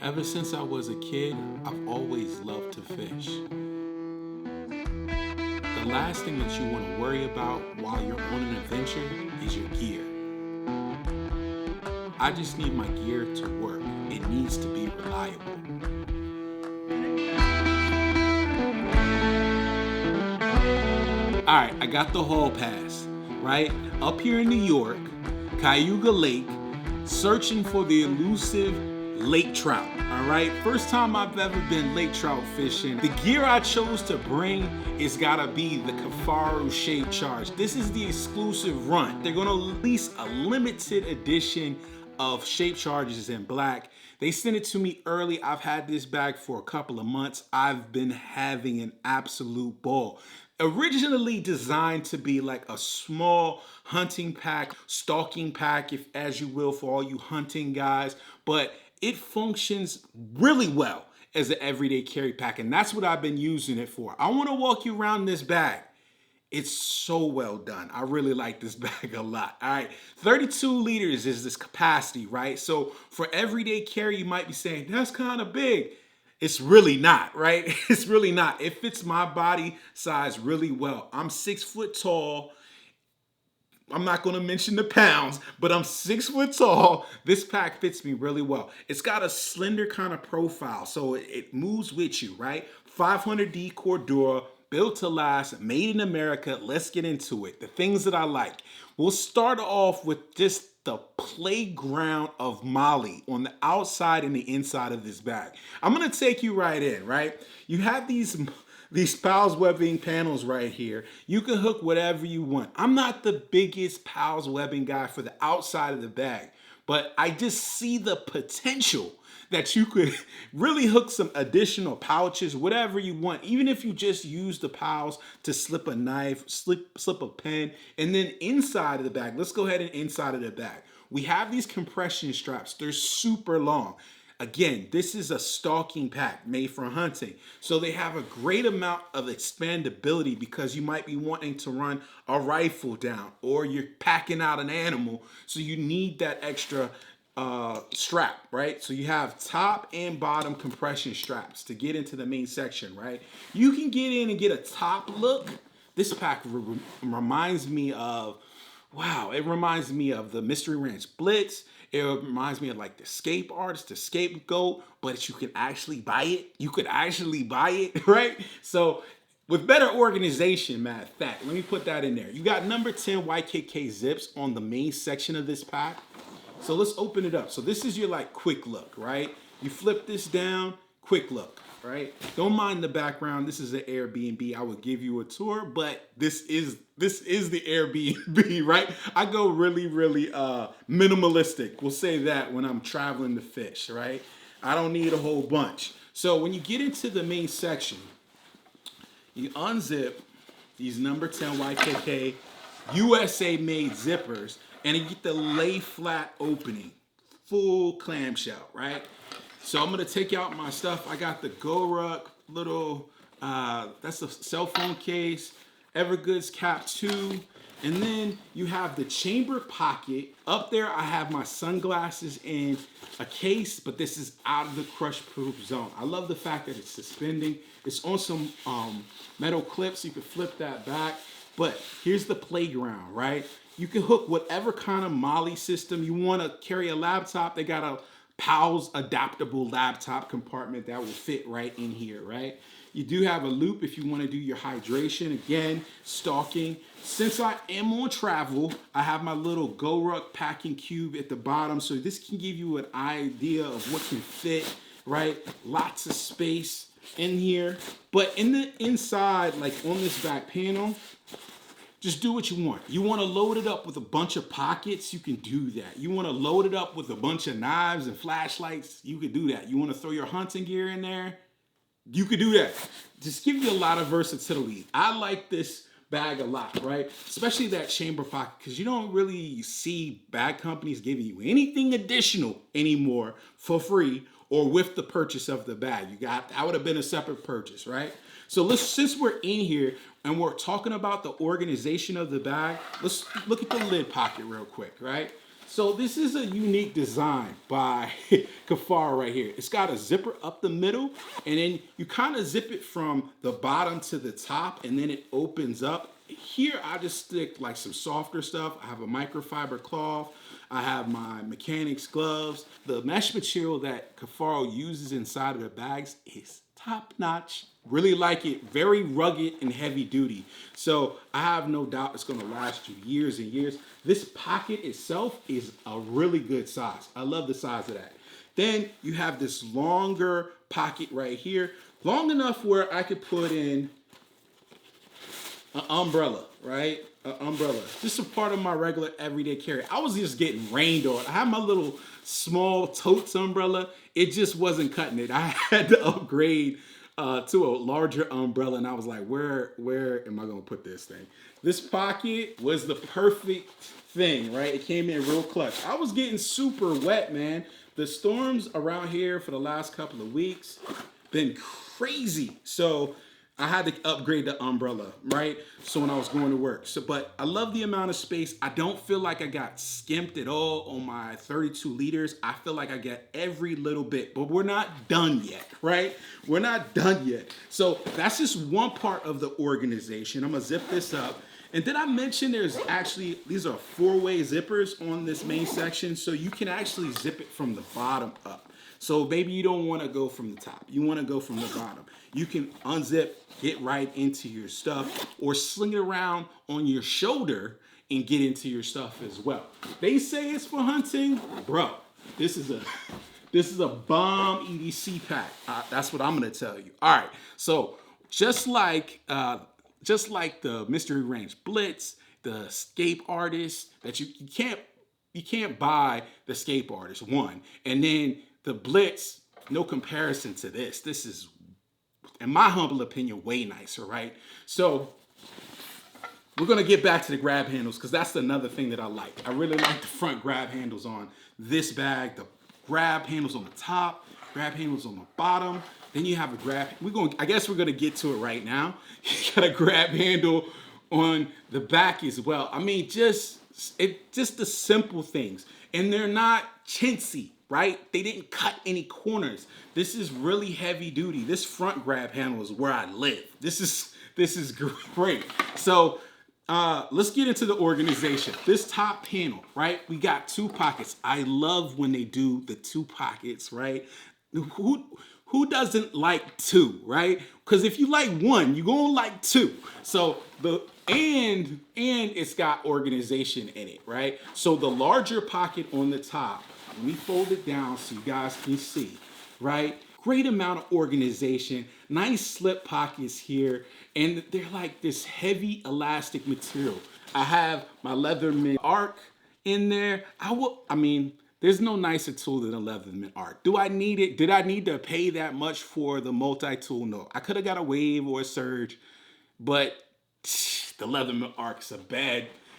Ever since I was a kid, I've always loved to fish. The last thing that you want to worry about while you're on an adventure is your gear. I just need my gear to work. It needs to be reliable. Alright, I got the hall pass, right? Up here in New York, Cayuga Lake, searching for the elusive lake trout. Alright, first time I've ever been lake trout fishing. The gear I chose to bring is gotta be the Kifaru Shape Charge. This is the exclusive run. They're gonna release a limited edition of shape charges in black. They sent it to me early. I've had this bag for a couple of months. I've been having an absolute ball. Originally designed to be like a small hunting pack, stalking pack, if as you will, for all you hunting guys, but it functions really well as an everyday carry pack, and that's what I've been using it for. I want to walk you around this bag. It's so well done. I really like this bag a lot. All right, 32 liters is this capacity, right? So for everyday carry, you might be saying, that's kind of big. It's really not, right? It's really not. It fits my body size really well. I'm 6 foot tall. I'm not going to mention the pounds, but I'm 6 foot tall. This pack fits me really well. It's got a slender kind of profile, so it moves with you, right? 500D Cordura, built to last, made in America. Let's get into it. The things that I like. We'll start off with just the playground of Molly on the outside and the inside of this bag. I'm going to take you right in, right? You have these Pals webbing panels right here. You can hook whatever you want. I'm not the biggest Pals webbing guy for the outside of the bag, but I just see the potential that you could really hook some additional pouches, whatever you want. Even if you just use the Pals to slip a knife, slip a pen, and then inside of the bag, let's go ahead and inside of the bag. We have these compression straps. They're super long. Again, this is a stalking pack made for hunting. So they have a great amount of expandability because you might be wanting to run a rifle down or you're packing out an animal. So you need that extra strap, right? So you have top and bottom compression straps to get into the main section, right? You can get in and get a top look. This pack reminds me of, wow, it reminds me of the Mystery Ranch Blitz. It reminds me of like the Scape Artist, the Scapegoat, but you can actually buy it. You could actually buy it, right? So with better organization, matter of fact, let me put that in there. You got number 10 YKK zips on the main section of this pack. So let's open it up. So this is your like quick look, right? You flip this down, quick look, right? Don't mind the background. This is an Airbnb. I would give you a tour, but this is the Airbnb, right? I go really minimalistic. We'll say that when I'm traveling to fish, right? I don't need a whole bunch. So when you get into the main section, you unzip these number 10 YKK USA made zippers, and you get the lay flat opening, full clamshell, right? So I'm gonna take out my stuff. I got the GoRuck little, that's a cell phone case, Evergood's Cap 2, and then you have the chamber pocket. Up there I have my sunglasses in a case, but this is out of the crush proof zone. I love the fact that it's suspending. It's on some metal clips, so you can flip that back. But here's the playground, right? You can hook whatever kind of Molly system you want to carry a laptop. They got a PALS adaptable laptop compartment that will fit right in here, right? You do have a loop if you want to do your hydration. Again, stalking. Since I am on travel, I have my little GoRuck packing cube at the bottom. So this can give you an idea of what can fit, right? Lots of space in here. But in the inside, like on this back panel, just do what you want. You want to load it up with a bunch of pockets, you can do that. You want to load it up with a bunch of knives and flashlights, you could do that. You want to throw your hunting gear in there, you could do that. Just give you a lot of versatility. I like this bag a lot, right? Especially that chamber pocket, because you don't really see bag companies giving you anything additional anymore for free or with the purchase of the bag. That would have been a separate purchase, right? So since we're in here and we're talking about the organization of the bag, let's look at the lid pocket real quick, right? So this is a unique design by Kifaru right here. It's got a zipper up the middle, and then you kind of zip it from the bottom to the top, and then it opens up. Here, I just stick like some softer stuff. I have a microfiber cloth. I have my mechanics gloves. The mesh material that Kifaru uses inside of the bags is top notch. Really like it. Very rugged and heavy duty. So I have no doubt it's going to last you years and years. This pocket itself is a really good size. I love the size of that. Then you have this longer pocket right here, long enough where I could put in an umbrella, right? An umbrella. This is part of my regular everyday carry. I was just getting rained on. I had my little small totes umbrella. It just wasn't cutting it. I had to upgrade to a larger umbrella, and I was like, where am I gonna put this thing? This pocket was the perfect thing, right? It came in real clutch. I was getting super wet, man. The storms around here for the last couple of weeks been crazy. So I had to upgrade the umbrella, right? So when I was going to work. But I love the amount of space. I don't feel like I got skimped at all on my 32 liters. I feel like I get every little bit, but we're not done yet, right? We're not done yet. So that's just one part of the organization. I'm gonna zip this up. And did I mention there's actually, these are 4-way zippers on this main section, so you can actually zip it from the bottom up. So maybe you don't want to go from the top. You want to go from the bottom. You can unzip, get right into your stuff, or sling it around on your shoulder and get into your stuff as well. They say it's for hunting. Bro, this is a bomb EDC pack. That's what I'm going to tell you. All right, so just like the Mystery Range Blitz, the Escape Artist, that you can't buy the Escape Artist one, and then the Blitz, no comparison to this. This is, in my humble opinion, way nicer, right? So we're gonna get back to the grab handles because that's another thing that I like. I really like the front grab handles on this bag. The grab handles on the top, grab handles on the bottom. Then you have a grab. I guess we're gonna get to it right now. You got a grab handle on the back as well. I mean, just the simple things, and they're not chintzy, right? They didn't cut any corners. This is really heavy duty. This front grab handle is where I live. This is great. So let's get into the organization. This top panel, right? We got 2 pockets. I love when they do the 2 pockets, right? Who doesn't like 2, right? Because if you like 1, you're gonna like 2. So and it's got organization in it, right? So the larger pocket on the top, let me fold it down so you guys can see, right? Great amount of organization, nice slip pockets here, and they're like this heavy elastic material. I have my Leatherman Arc in there. There's no nicer tool than a Leatherman Arc. Do I need it? Did I need to pay that much for the multi-tool? No. I could have got a Wave or a Surge, but the Leatherman Arc's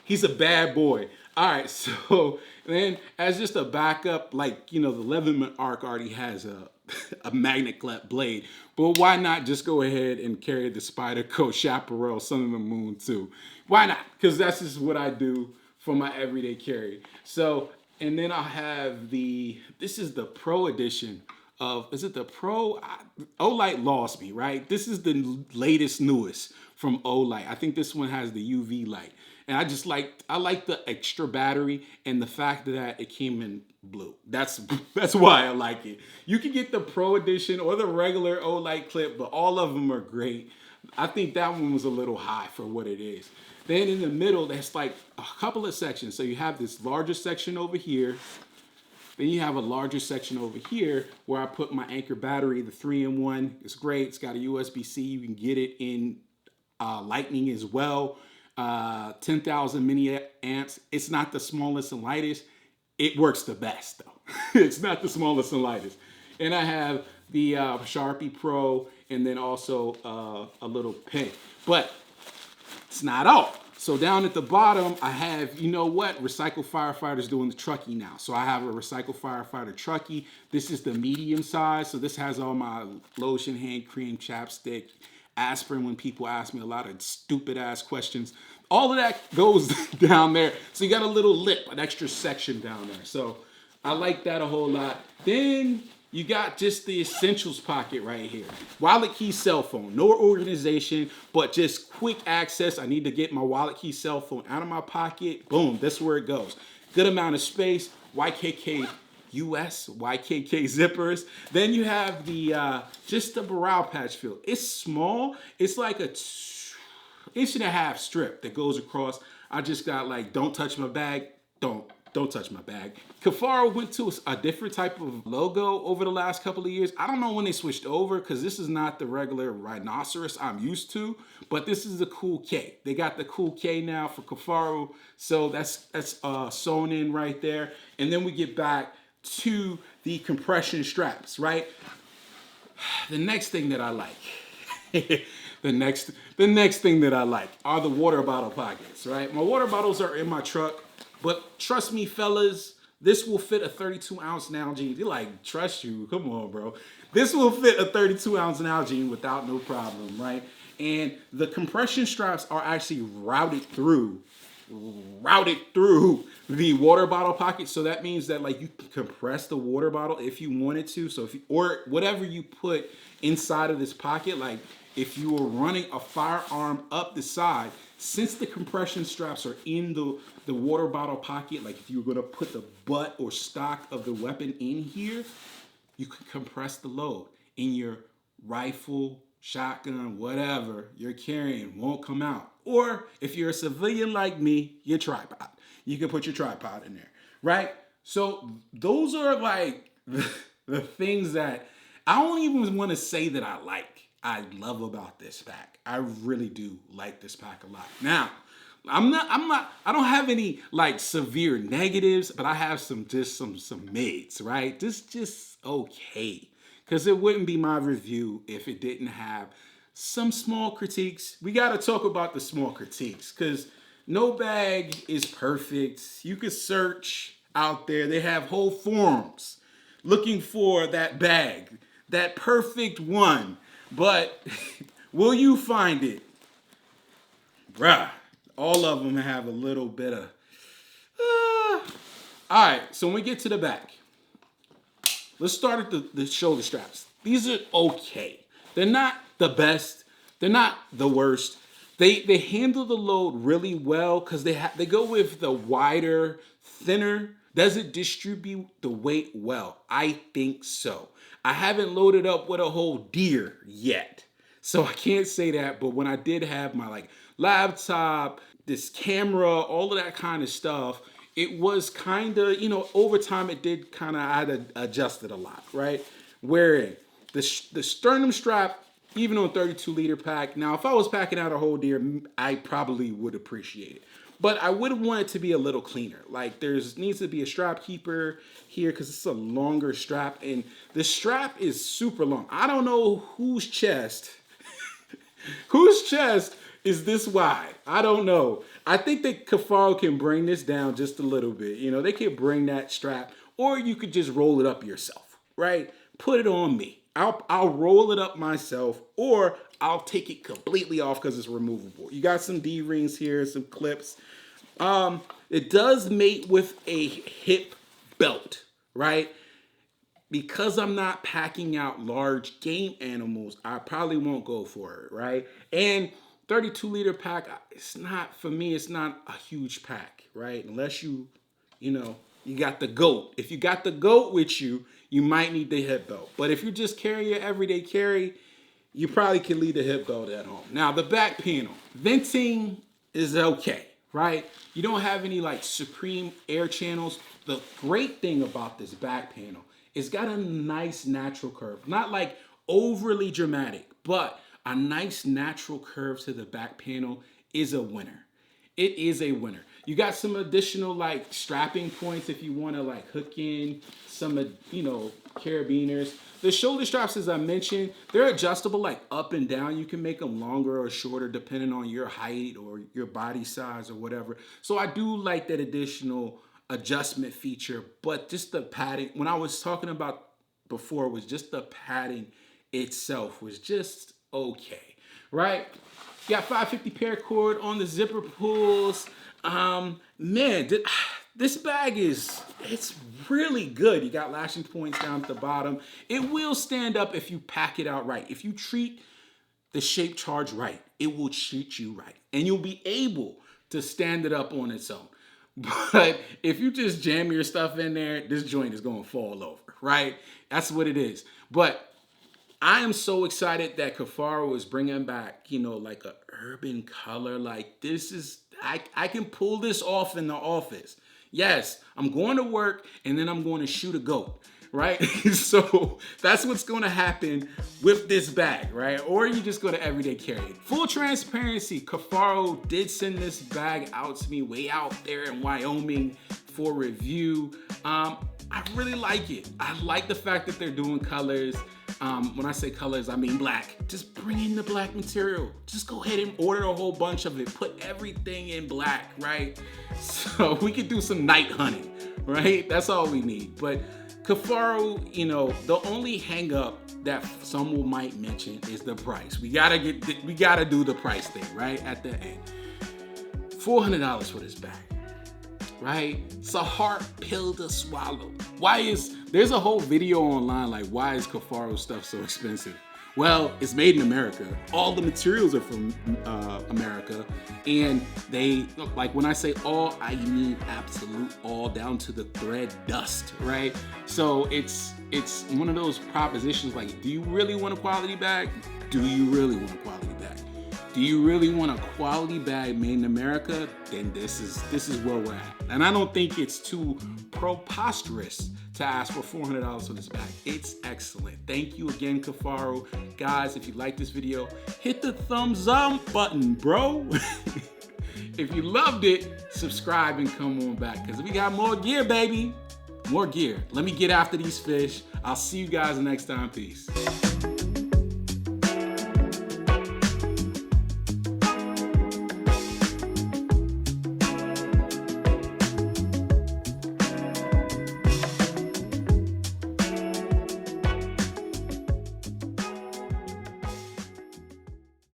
he's a bad boy. All right, so then as just a backup, the Leatherman Arc already has a magnet clip blade, but why not just go ahead and carry the Spyderco Chaparral Sun of the Moon too? Why not? Because that's just what I do for my everyday carry. So, and then I have this is the Pro edition of, is it the Pro? Olight lost me, right? This is the latest, newest from Olight. I think this one has the UV light. And I like the extra battery and the fact that it came in blue. That's why I like it. You can get the Pro edition or the regular Olight clip, but all of them are great. I think that one was a little high for what it is. Then in the middle, there's like a couple of sections. So you have this larger section over here. Then you have a larger section over here where I put my Anchor battery, the 3-in-1. It's great. It's got a USB-C. You can get it in Lightning as well. 10,000 milliamps. It's not the smallest and lightest. It works the best though. It's not the smallest and lightest. And I have the Sharpie Pro, and then also a little pen. But it's not all. So down at the bottom, I have, you know what? Recycle Firefighter's doing the truckie now. So I have a Recycle Firefighter truckie. This is the medium size. So this has all my lotion, hand cream, chapstick, aspirin when people ask me a lot of stupid ass questions. All of that goes down there. So you got a little lip, an extra section down there. So I like that a whole lot. Then you got just the essentials pocket right here. Wallet key, cell phone. No organization, but just quick access. I need to get my wallet key, cell phone out of my pocket. Boom, that's where it goes. Good amount of space. YKK US, YKK zippers. Then you have the just the brow patch fill. It's small. It's like a 1.5-inch strip that goes across. I just got like, don't touch my bag. Don't touch my bag. Kifaru went to a different type of logo over the last couple of years. I don't know when they switched over because this is not the regular rhinoceros I'm used to, but this is the cool K. They got the cool K now for Kifaru, so that's sewn in right there. And then we get back to the compression straps, right? The next thing that I like, the next thing that I like are the water bottle pockets, right? My water bottles are in my truck. But trust me, fellas, this will fit a 32-ounce Nalgene. You're like, trust you? Come on, bro. This will fit a 32-ounce Nalgene without no problem, right? And the compression straps are actually routed through the water bottle pocket. So that means that like you can compress the water bottle if you wanted to. So if you, or whatever you put inside of this pocket, like if you were running a firearm up the side, since the compression straps are in the water bottle pocket, like if you were gonna put the butt or stock of the weapon in here, you can compress the load in your rifle, shotgun, whatever you're carrying won't come out. Or if you're a civilian like me, your tripod. You can put your tripod in there, right? So those are like the things that I don't even want to say that I love about this pack. I really do like this pack a lot. Now, I don't have any like severe negatives, but I have some mids, right? Just okay. Because it wouldn't be my review if it didn't have some small critiques. We got to talk about the small critiques because no bag is perfect. You could search out there. They have whole forums looking for that bag, that perfect one. But will you find it? Bruh, all of them have a little bit of... All right, so when we get to the back, let's start at the shoulder straps. These are okay. They're not the best. They're not the worst. They handle the load really well because they go with the wider, thinner. Does it distribute the weight well? I think so. I haven't loaded up with a whole deer yet, so I can't say that. But when I did have my like laptop, this camera, all of that kind of stuff, it was kind of, over time it did kind of, I had to adjust it a lot, right? Wearing the sternum strap, even on 32-liter pack. Now, if I was packing out a whole deer, I probably would appreciate it. But I would want it to be a little cleaner. Like needs to be a strap keeper here because it's a longer strap. And the strap is super long. I don't know whose chest is this wide. I don't know. I think that Kifaru can bring this down just a little bit. They can bring that strap, or you could just roll it up yourself, right? Put it on me. I'll roll it up myself, or I'll take it completely off because it's removable. You got some D-rings here, some clips. It does mate with a hip belt, right? Because I'm not packing out large game animals, I probably won't go for it, right? And 32-liter pack, it's not, for me, it's not a huge pack, right? Unless you got the GOAT. If you got the GOAT with you, you might need the hip belt. But if you're just carrying your everyday carry, you probably can leave the hip belt at home. Now, the back panel. Venting is okay, right? You don't have any like supreme air channels. The great thing about this back panel, it's got a nice natural curve. Not like overly dramatic, but a nice natural curve to the back panel is a winner. It is a winner. You got some additional like strapping points if you want to like hook in some, carabiners. The shoulder straps, as I mentioned, they're adjustable like up and down. You can make them longer or shorter depending on your height or your body size or whatever. So I do like that additional adjustment feature, but just the padding, when I was talking about before, was just the padding itself was just okay, right? You got 550 paracord on the zipper pulls. Man, This bag it's really good. You got lashing points down at the bottom. It will stand up if you pack it out right. If you treat the shape charge right, it will treat you right. And you'll be able to stand it up on its own. But if you just jam your stuff in there, this joint is going to fall over, right? That's what it is. But I am so excited that Kifaru is bringing back, like a urban color. Like this is, I can pull this off in the office. Yes, I'm going to work and then I'm going to shoot a goat, right? So that's what's going to happen with this bag, right? Or you just go to everyday carry. Full transparency, Kifaru did send this bag out to me way out there in Wyoming for review. I really like it. I like the fact that they're doing colors. When I say colors, I mean black. Just bring in the black material. Just go ahead and order a whole bunch of it. Put everything in black, right? So we could do some night hunting, right? That's all we need. But Kifaru, the only hang up that someone might mention is the price. We gotta do the price thing, right? At the end. $400 for this bag. Right? It's a hard pill to swallow. There's a whole video online like, why is Kifaru stuff so expensive? Well, it's made in America. All the materials are from America. And like when I say all, I mean absolute all down to the thread dust, right? So it's one of those propositions like, do you really want a quality bag? Do you really want a quality bag? Do you really want a quality bag made in America? Then this is where we're at. And I don't think it's too preposterous to ask for $400 for this bag. It's excellent. Thank you again, Kifaru. Guys, if you like this video, hit the thumbs up button, bro. If you loved it, subscribe and come on back because we got more gear, baby. More gear. Let me get after these fish. I'll see you guys next time. Peace.